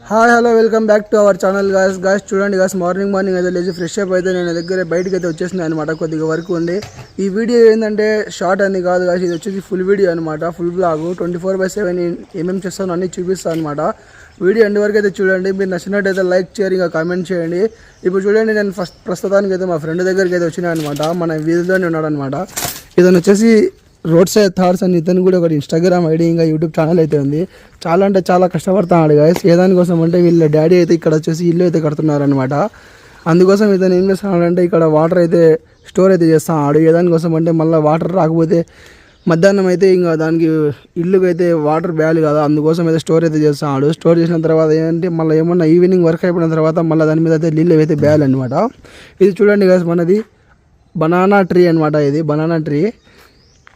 Hi hello welcome back to our channel guys చూడండి guys morning అయితే లేచి fresh up అయితే నేను దగ్గర బయటకి అయితే వచ్చేసింది అనమాట. కొద్దిగా వర్క్ ఉంది. ఈ వీడియో ఏంటంటే షార్ట్ అని కాదు గాయస్, ఇది వచ్చేసి ఫుల్ వీడియో అనమాట. ఫుల్ బ్లాగ్ 24/7 ఏమేమి చేస్తాను అన్నీ చూపిస్తాను అనమాట. వీడియో ఎండ్ వరకు అయితే చూడండి. మీరు నచ్చినట్టయితే లైక్ షేర్ ఇంకా కామెంట్ చేయండి. ఇప్పుడు చూడండి, నేను ప్రస్తుతానికి అయితే మా ఫ్రెండ్ దగ్గరికి అయితే వచ్చినా అనమాట. మన వీధిలోనే ఉన్నాడు అనమాట. ఇతను వచ్చేసి రోడ్ సైడ్ థాట్స్ అని, ఇతను కూడా ఒకటి ఇన్స్టాగ్రామ్ ఐడి ఇంకా యూట్యూబ్ ఛానల్ అయితే ఉంది. చాలా అంటే చాలా కష్టపడుతున్నాడు గాయస్. ఏదానికోసం అంటే వీళ్ళ డాడీ అయితే ఇక్కడ వచ్చేసి ఇల్లు అయితే కడుతున్నారనమాట. అందుకోసం ఇతను ఏం చేస్తున్నాడంటే ఇక్కడ వాటర్ అయితే స్టోర్ అయితే చేస్తున్నాడు. ఏదానికోసం అంటే మళ్ళీ వాటర్ రాకపోతే మధ్యాహ్నం అయితే ఇంకా దానికి ఇల్లుకి అయితే వాటర్ బ్యాలి కదా, అందుకోసం అయితే స్టోర్ అయితే చేస్తున్నాడు. స్టోర్ చేసిన తర్వాత ఏంటంటే మళ్ళీ ఏమన్నా ఈవినింగ్ వర్క్ అయిపోయిన తర్వాత మళ్ళీ దాని మీద అయితే నీళ్ళు అయితే బ్యాలి అనమాట. ఇది చూడండి గాయస్, మనది బనానా ట్రీ అనమాట. ఇది బనానా ట్రీ.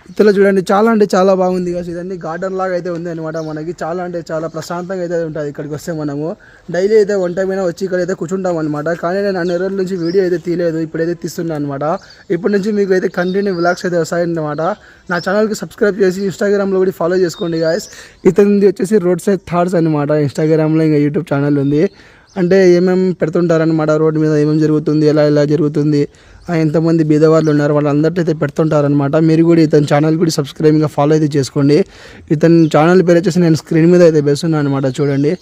ఇందులో చూడండి చాలా అంటే చాలా బాగుంది కదా. ఇదన్నీ గార్డెన్ లాగా అయితే ఉంది అనమాట. మనకి చాలా అంటే చాలా ప్రశాంతంగా అయితే ఉంటుంది ఇక్కడికి వస్తే. మనము డైలీ అయితే వంట మీద వచ్చి ఇక్కడైతే కూర్చుంటాం అనమాట. కానీ నేను అన్ని రోజుల నుంచి వీడియో అయితే తీయలేదు, ఇప్పుడైతే తీస్తున్నాను అనమాట. ఇప్పటి నుంచి మీకు అయితే కంటిన్యూ వ్లాగ్స్ అయితే వస్తాయన్నమాట. నా ఛానల్కి సబ్స్క్రైబ్ చేసి ఇన్స్టాగ్రామ్లో కూడా ఫాలో చేసుకోండి గాయస్. ఇతనిది వచ్చేసి రోడ్ సైడ్ థాట్స్ అనమాట. ఇన్స్టాగ్రామ్లో ఇంకా యూట్యూబ్ ఛానల్ ఉంది. అంటే ఏమేమి పెడుతుంటారనమాట, రోడ్డు మీద ఏమేమి జరుగుతుంది, ఎలా జరుగుతుంది, ఎంతమంది బీదవాళ్ళు ఉన్నారు వాళ్ళందరితో అయితే పెడుతుంటారనమాట. మీరు కూడా ఇతని ఛానల్ కూడా సబ్స్క్రైబింగ్గా ఫాలో అయితే చేసుకోండి. ఇతని ఛానల్ పేరు వచ్చేసి నేను స్క్రీన్ మీద అయితే వేస్తున్నాను అనమాట. చూడండి.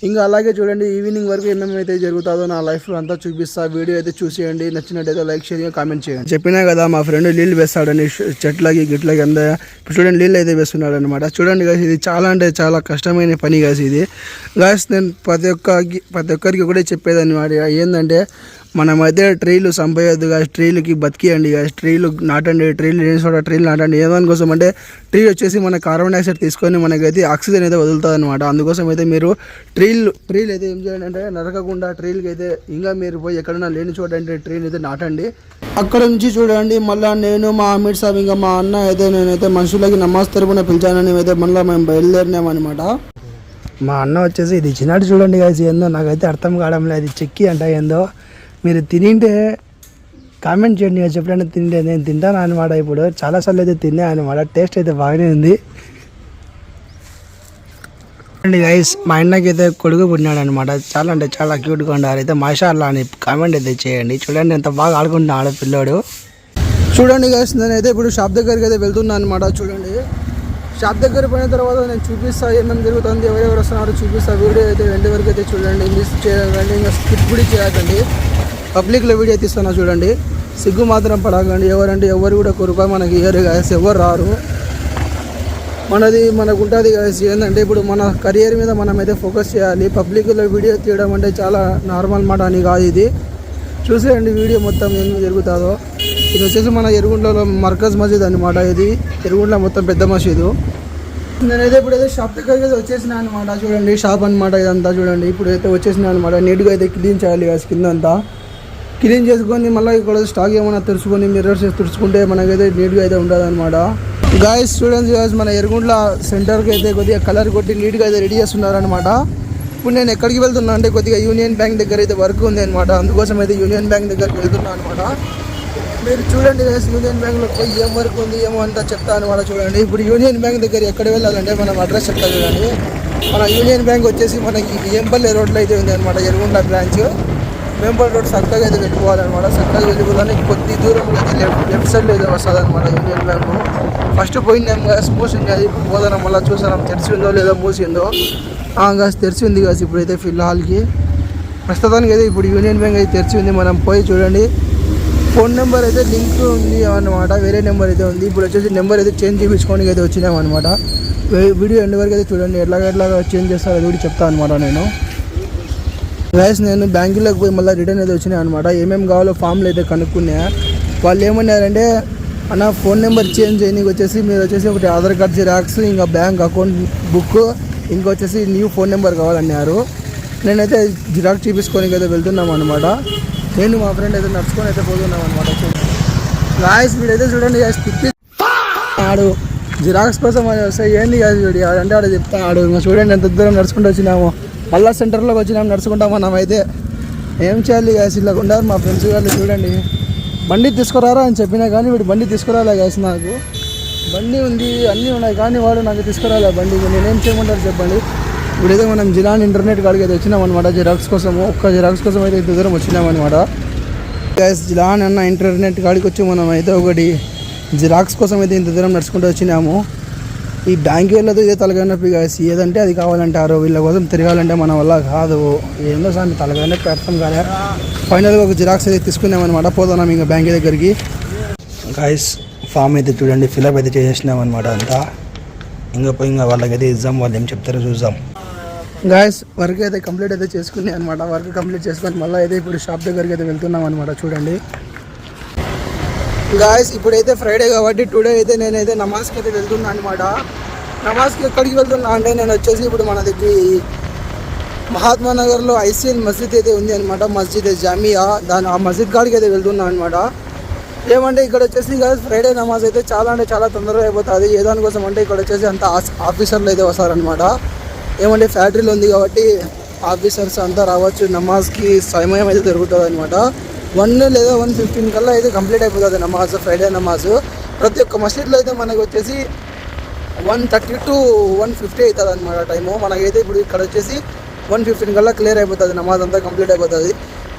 ఇంకా అలాగే చూడండి, ఈవినింగ్ వరకు ఏమేమైతే జరుగుతుందో నా లైఫ్లో అంతా చూపిస్తా. వీడియో అయితే చూసేయండి. నచ్చినట్టయితే లైక్ షేర్ కామెంట్ చేయండి. చెప్పినా కదా మా ఫ్రెండ్ నీళ్ళు వేస్తాడని చెట్లకి గిట్లకి అంతా. ఇప్పుడు చూడండి నీళ్ళు అయితే వేస్తున్నాడు అనమాట. చూడండి గాయస్, ఇది చాలా అంటే చాలా కష్టమైన పని గాయస్. ఇది గాయస్ నేను ప్రతి ఒక్కరికి కూడా చెప్పేది అనమాట. ఏంటంటే మనమైతే ట్రీలు సంపేయద్దు గాయస్, ట్రీలకి బతికియండి గాయస్, ట్రీలు నాటండి, ట్రీలు ట్రీలు నాటండి. ఏదానికోసం అంటే ట్రీ వచ్చేసి మన కార్బన్ డైఆక్సైడ్ తీసుకొని మనకైతే ఆక్సిజన్ అయితే వదులుతుంది అనమాట. అందుకోసం అయితే మీరు ట్రీలు అయితే ఏం చేయండి అంటే నరకకుండా ట్రీలకి అయితే ఇంకా మీరు పోయి ఎక్కడైనా లేని చోట అంటే ట్రీని అయితే నాటండి. అక్కడ నుంచి చూడండి మళ్ళీ నేను మా అమీర్ సాబ్ ఇంకా మా అన్న అయితే నేనైతే మనుషులకి నమాజ్ తరపున పిలిచానని అయితే మళ్ళీ మేము బయలుదేరినామన్నమాట. మా అన్న వచ్చేసి ఇది చిన్నట్టు చూడండి గాయస్, ఏందో నాకైతే అర్థం కావడం లేదు. చెక్కి అంట ఏందో. మీరు తినింటే కామెంట్ చేయండి. చెప్పడానికి తింటే నేను తింటాను అనమాట. ఇప్పుడు చాలాసార్లు అయితే తిన్నా అనమాట. టేస్ట్ అయితే బాగానే ఉంది అండి గైస్. మా అన్నకి అయితే కొడుకు పుట్టినాడు అనమాట. చాలా అంటే చాలా క్యూట్గా ఉండాలి. అయితే మాషాల్లా అని కామెంట్ అయితే చేయండి. చూడండి ఎంత బాగా ఆడుకుంటున్నాడు పిల్లోడు. చూడండి గైస్, నేనైతే ఇప్పుడు షాప్ దగ్గరికి అయితే వెళ్తున్నాను అనమాట. చూడండి, షాప్ దగ్గర పోయిన తర్వాత నేను చూపిస్తా ఏమేమి జరుగుతుంది, ఎవరెవరు వస్తున్నారో చూపిస్తా. వీడియో అయితే ఎండ్ వరకు అయితే చూడండి. మిస్ చేయకండి, ఇంకా స్కిప్ కూడా చేయకండి. పబ్లిక్లో వీడియో తీస్తున్నా చూడండి. సిగ్గు మాత్రం పడకండి. ఎవరంటే ఎవరు కూడా కొరుక మనకి ఇయర్ గాయస్, ఎవరు రారు. మనకు ఉంటుంది గాయస్. ఏంటంటే ఇప్పుడు మన కెరియర్ మీద మనం అయితే ఫోకస్ చేయాలి. పబ్లిక్లో వీడియో తీయడం అంటే చాలా నార్మల్ మాట అని కాదు. ఇది చూసేయండి వీడియో మొత్తం ఏం జరుగుతుందో. ఇది వచ్చేసి మన ఎరుగుంటలో మర్కజ్ మసీద్ అనమాట. ఇది ఎరుగుంట్ల మొత్తం పెద్ద మసీదు. నేనైతే ఇప్పుడైతే షాప్ దగ్గరికి అయితే వచ్చేసిన అనమాట. చూడండి షాప్ అనమాట ఇదంతా. చూడండి ఇప్పుడైతే వచ్చేసిన అనమాట. నీట్గా అయితే క్లీన్ చేయాలి గాయస్. కిందంతా క్లీన్ చేసుకొని మళ్ళీ ఇక్కడ స్టాక్ ఏమైనా తెరుచుకొని మిర్రర్స్ తెరుచుకుంటే మనకైతే నీట్గా అయితే ఉంటుంది అనమాట. గాయస్ స్టూడెంట్స్ గాయస్, మన ఎరుగుంట్ల సెంటర్కి అయితే కొద్దిగా కలర్ కొట్టి నీట్గా అయితే రెడీ చేస్తున్నారనమాట. ఇప్పుడు నేను ఎక్కడికి వెళ్తున్నా అంటే కొద్దిగా యూనియన్ బ్యాంక్ దగ్గర అయితే వర్క్ ఉంది అనమాట. అందుకోసం అయితే యూనియన్ బ్యాంక్ దగ్గరికి వెళ్తున్నాను అనమాట. మీరు చూడండి గాయస్, యూనియన్ బ్యాంక్లో పోయి ఏం వర్క్ ఉంది ఏమో అంతా చెప్తా అనమాట. చూడండి ఇప్పుడు యూనియన్ బ్యాంక్ దగ్గర ఎక్కడ వెళ్ళాలంటే మనం అడ్రస్ చెప్తా చూడండి. మన యూనియన్ బ్యాంక్ వచ్చేసి మనకి ఏంపల్లి రోడ్లో అయితే ఉంది అనమాట. ఎరుగుంట్ల బ్రాంచ్ వేంపల్లి రోడ్ చక్కగా అయితే వెళ్ళిపోవాలన్నమాట. చక్కగా వెళ్ళిపోవాలని కొద్ది దూరం అయితే లెఫ్ట్ సైడ్లో అయితే వస్తుంది అనమాట యూనియన్ బ్యాంకు. ఫస్ట్ పోయిందేమో గ్యాస్ మూసింది, అది పోదాం మళ్ళీ చూసాం తెరిచిందో లేదో మూసిందో. గ్యాస్ తెరిచింది గ్యాస్ ఇప్పుడైతే ఫిల్హాల్కి. ప్రస్తుతానికి అయితే ఇప్పుడు యూనియన్ బ్యాంక్ అయితే తెరిచి ఉంది. మనం పోయి చూడండి. ఫోన్ నెంబర్ అయితే లింక్ ఉంది అన్నమాట, వేరే నెంబర్ అయితే ఉంది. ఇప్పుడు వచ్చేసి నెంబర్ అయితే చేంజ్ చేయించుకోవడానికి అయితే వచ్చినాం అనమాట. వీడియో ఎండ్ వరకు అయితే చూడండి ఎట్లాగా చేంజ్ చేస్తారో అది కూడా చెప్తాను అనమాట. నేను బ్యాంకులోకి పోయి మళ్ళీ రిటర్న్ అయితే వచ్చినాయి అనమాట. ఏమేమి కావాలో ఫామ్లు అయితే కనుక్కున్నా. వాళ్ళు ఏమన్నారంటే అన్న ఫోన్ నెంబర్ చేంజ్ చేయడానికి వచ్చేసి మీరు వచ్చేసి ఒకటి ఆధార్ కార్డ్ జిరాక్స్, ఇంకా బ్యాంక్ అకౌంట్ బుక్, ఇంకొచ్చేసి న్యూ ఫోన్ నెంబర్ కావాలన్నారు. నేనైతే జిరాక్స్ చూపించుకోనికి అయితే వెళ్తున్నాం అనమాట. నేను మా ఫ్రెండ్ అయితే నడుచుకొని అయితే పోతున్నాం అనమాట. గాయస్ వీడైతే చూడండి తిప్పి ఆడు జిరాక్స్ కోసం అని వస్తే ఏంది కాదు చూడు అంటే ఆడ చెప్తాడు. ఇంకా చూడండి ఎంత దూరం నడుచుకుంటూ వచ్చినాము. మళ్ళీ సెంటర్లోకి వచ్చినాము నడుచుకుంటాం. మనం అయితే ఏం చేయాలి గాయస్, ఇలా ఉండాలి మా ఫ్రెండ్స్ వాళ్ళు. చూడండి బండి తీసుకురారా అని చెప్పినా కానీ వీడు బండి తీసుకురాలే గాయస్. నాకు బండి ఉంది అన్నీ ఉన్నాయి కానీ వాడు నాకు తీసుకురాలే బండి. నేనేం చేయమంటారు చెప్పండి. ఇప్పుడైతే మనం జిలాన్ ఇంటర్నెట్ కాడికి అయితే వచ్చినాం అనమాట జిరాక్స్ కోసము. ఒక్క జిరాక్స్ కోసం అయితే ఇంత దూరం వచ్చినాం అనమాట గైస్. జిలాన్ అన్న ఇంటర్నెట్ కాడికి వచ్చి మనం అయితే ఒకటి జిరాక్స్ కోసం అయితే ఇంత దూరం నడుచుకుంటూ వచ్చినాము. ఈ బ్యాంక్ వెళ్ళదు ఇదే తలకాయ నొప్పి గైస్. ఏదంటే అది కావాలంటారు, వీళ్ళ కోసం తిరగాలంటే మన వల్ల కాదు. ఏందో సార్ తలకాయ నొప్పి అర్థం కాలే. ఫైనల్గా ఒక జిరాక్స్ అయితే తీసుకున్నాం అనమాట. పోతున్నాం ఇంకా బ్యాంక్ దగ్గరికి. గైస్ ఫామ్ అయితే చూడండి ఫిలప్ అయితే చేసేసినాం అనమాట అంతా. ఇంకా వాళ్ళకైతే ఇద్దాం, వాళ్ళు ఏం చెప్తారో చూద్దాం. గాయస్ వర్క్ అయితే కంప్లీట్ అయితే చేసుకున్నాయి అనమాట. వర్క్ కంప్లీట్ చేసుకొని మళ్ళీ అయితే ఇప్పుడు షాప్ దగ్గరికి అయితే వెళ్తున్నాం అనమాట. చూడండి గాయస్ ఇప్పుడైతే ఫ్రైడే కాబట్టి టుడే అయితే నేనైతే నమాజ్కి అయితే వెళ్తున్నాను అనమాట. నమాజ్కి ఎక్కడికి వెళ్తున్నా అంటే నేను వచ్చేసి ఇప్పుడు మన దగ్గర మహాత్మా నగర్లో ఐసీఎల్ మస్జిద్ అయితే ఉంది అనమాట. మస్జిద్ జామియా, ఆ మస్జిద్ కాడికి అయితే వెళ్తున్నాను అనమాట. ఏమంటే ఇక్కడ వచ్చేసి గాయస్ ఫ్రైడే నమాజ్ అయితే చాలా అంటే చాలా తొందరగా అయిపోతుంది. ఏ దానికోసం అంటే ఇక్కడ వచ్చేసి అంత ఆఫీసర్లు అయితే వస్తారనమాట. ఏమంటే ఫ్యాక్టరీలో ఉంది కాబట్టి ఆఫీసర్స్ అంతా రావచ్చు. నమాజ్కి సమయం అయితే దొరుకుతుంది అనమాట. 1 లేదా 1:15 కల్లా అయితే కంప్లీట్ అయిపోతుంది నమాజ్, ఫ్రైడే నమాజ్. ప్రతి ఒక్క మసీద్లో అయితే మనకు వచ్చేసి 1:30 to 1:50 అవుతుంది అనమాట టైము. మనకైతే ఇప్పుడు ఇక్కడ వచ్చేసి 1:15 కల్లా క్లియర్ అయిపోతుంది, నమాజ్ అంతా కంప్లీట్ అయిపోతుంది.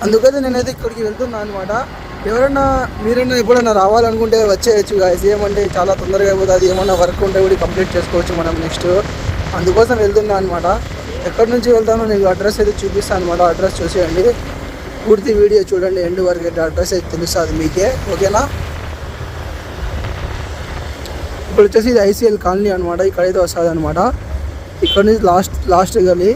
అందుకైతే నేనైతే ఇక్కడికి వెళ్తున్నాను అనమాట. మీరైనా ఎప్పుడైనా రావాలనుకుంటే వచ్చేయచ్చు గాయస్. ఏమంటే చాలా తొందరగా అయిపోతుంది. ఏమన్నా వర్క్ ఉంటే కూడా కంప్లీట్ చేసుకోవచ్చు మనం నెక్స్ట్. అందుకోసం వెళ్తున్నా అనమాట. ఎక్కడి నుంచి వెళ్తానో నీకు అడ్రస్ అయితే చూపిస్తాను అనమాట. అడ్రస్ చూసేయండి, పూర్తి వీడియో చూడండి, ఎండ్ వరకు అయితే అడ్రస్ అయితే తెలుస్తుంది మీకే, ఓకేనా. ఇప్పుడు వచ్చేసి ఇది ఐసీఎల్ కాలనీ అనమాట. ఇక్కడైతే వస్తుంది అనమాట. ఇక్కడ నుంచి లాస్ట్ గలీ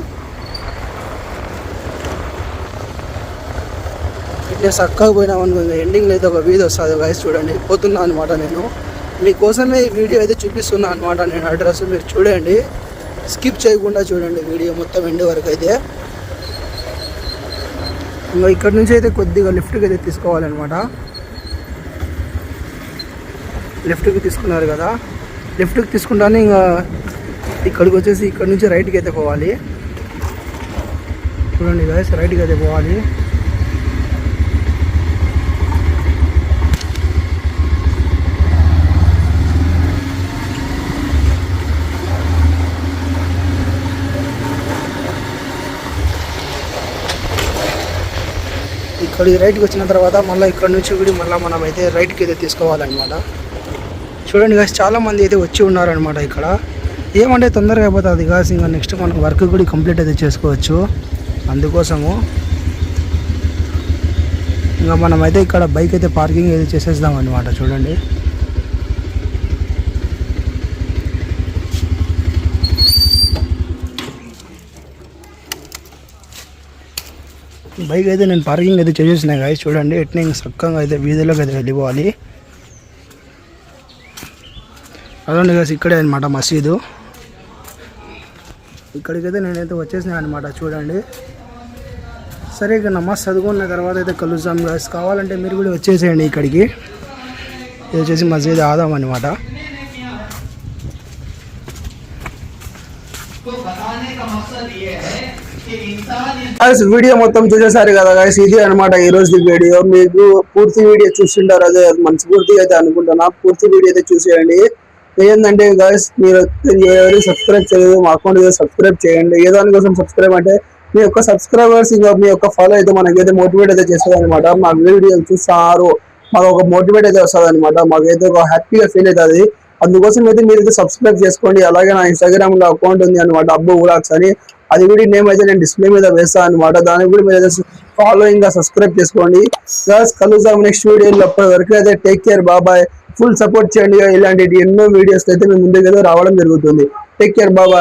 ఇట్లా చక్కగా పోయినాం అనుకో, ఎండింగ్లో అయితే ఒక వీధి వస్తుంది గైస్. చూడండి పోతున్నా అనమాట. నేను మీకోసమే ఈ వీడియో అయితే చూపిస్తున్నా అనమాట. నేను అడ్రస్ మీరు చూడండి, స్కిప్ చేయకుండా చూడండి వీడియో మొత్తం ఎండ్ వరకు అయితే. ఇంకా ఇక్కడ నుంచి అయితే కొద్దిగా లిఫ్ట్కి అయితే తీసుకోవాలన్నమాట. లిఫ్ట్కి తీసుకున్నారు కదా, లిఫ్ట్కి తీసుకుంటానే ఇంకా ఇక్కడికి వచ్చేసి ఇక్కడ నుంచి రైట్కి అయితే పోవాలి. చూడండి గైస్, రైట్కి అయితే పోవాలి. ఇక్కడ రైట్కి వచ్చిన తర్వాత మళ్ళీ ఇక్కడ నుంచి కూడా మళ్ళీ మనం అయితే రైట్కి అయితే తీసుకోవాలన్నమాట. చూడండి గాయస్, చాలామంది అయితే వచ్చి ఉన్నారనమాట ఇక్కడ. ఏమంటే తొందరగా అయిపోతుంది గాయస్. ఇంకా నెక్స్ట్ మనకు వర్క్ కూడా కంప్లీట్ అయితే చేసుకోవచ్చు. అందుకోసము ఇంకా మనమైతే ఇక్కడ బైక్ అయితే పార్కింగ్ అయితే చేసేద్దాం అనమాట. చూడండి బైక్ అయితే నేను పార్కింగ్ అయితే చేసేసిన గాయస్. చూడండి ఎట్లా చక్కగా అయితే వీధిలోకి అయితే వెళ్ళిపోవాలి. అదండి గాయస్, ఇక్కడే అనమాట మసీదు. ఇక్కడికైతే నేనైతే వచ్చేసిన అనమాట. చూడండి సరే, ఇక నమాజ్ చదువుకున్న తర్వాత అయితే కలుద్దాం గాయస్. కావాలంటే మీరు కూడా వచ్చేసేయండి ఇక్కడికి. ఇది వచ్చేసి మసీద్ ఆదాం అనమాట. వీడియో మొత్తం చూసేసారు కదా గాయస్, ఇది అనమాట ఈ రోజు వీడియో. మీకు పూర్తి వీడియో చూస్తుంటారు, అదే మనస్ఫూర్తిగా అయితే అనుకుంటున్నా. పూర్తి వీడియో అయితే చూసేయండి. ఏంటంటే గాయస్, మీరు ఎవరు సబ్స్క్రైబ్ చేయలేదు, మా అకౌంట్ సబ్స్క్రైబ్ చేయండి. ఏ దానికోసం సబ్స్క్రైబ్ అంటే మీ యొక్క సబ్స్క్రైబర్స్ ఇంకా మీ యొక్క ఫాలో అయితే మనకైతే మోటివేట్ అయితే చేస్తుంది అనమాట. మా వీడియోలు చూస్తారు, మాకు ఒక మోటివేట్ అయితే వస్తుంది అనమాట. మాకైతే ఒక హ్యాపీగా ఫీల్ అవుతుంది. అందుకోసం అయితే మీరైతే సబ్స్క్రైబ్ చేసుకోండి. అలాగే నా ఇన్స్టాగ్రామ్ లో అకౌంట్ ఉంది అనమాట, అబ్బు వ్లాగ్స్ అని. అది కూడా నేమ్ అయితే నేను డిస్ప్లే మీద వేస్తాను అనమాట. దానికి కూడా మీరు ఫాలోయింగ్ గా సబ్స్క్రైబ్ చేసుకోండి. ప్లస్ కలుద్దాం నెక్స్ట్ వీడియోలో. అప్పటి వరకు అయితే టేక్ కేర్, బాబాయ్. ఫుల్ సపోర్ట్ చేయండి. ఇలాంటి ఎన్నో వీడియోస్ అయితే మేము ముందుకు రావడం జరుగుతుంది. టేక్ కేర్, బాబాయ్.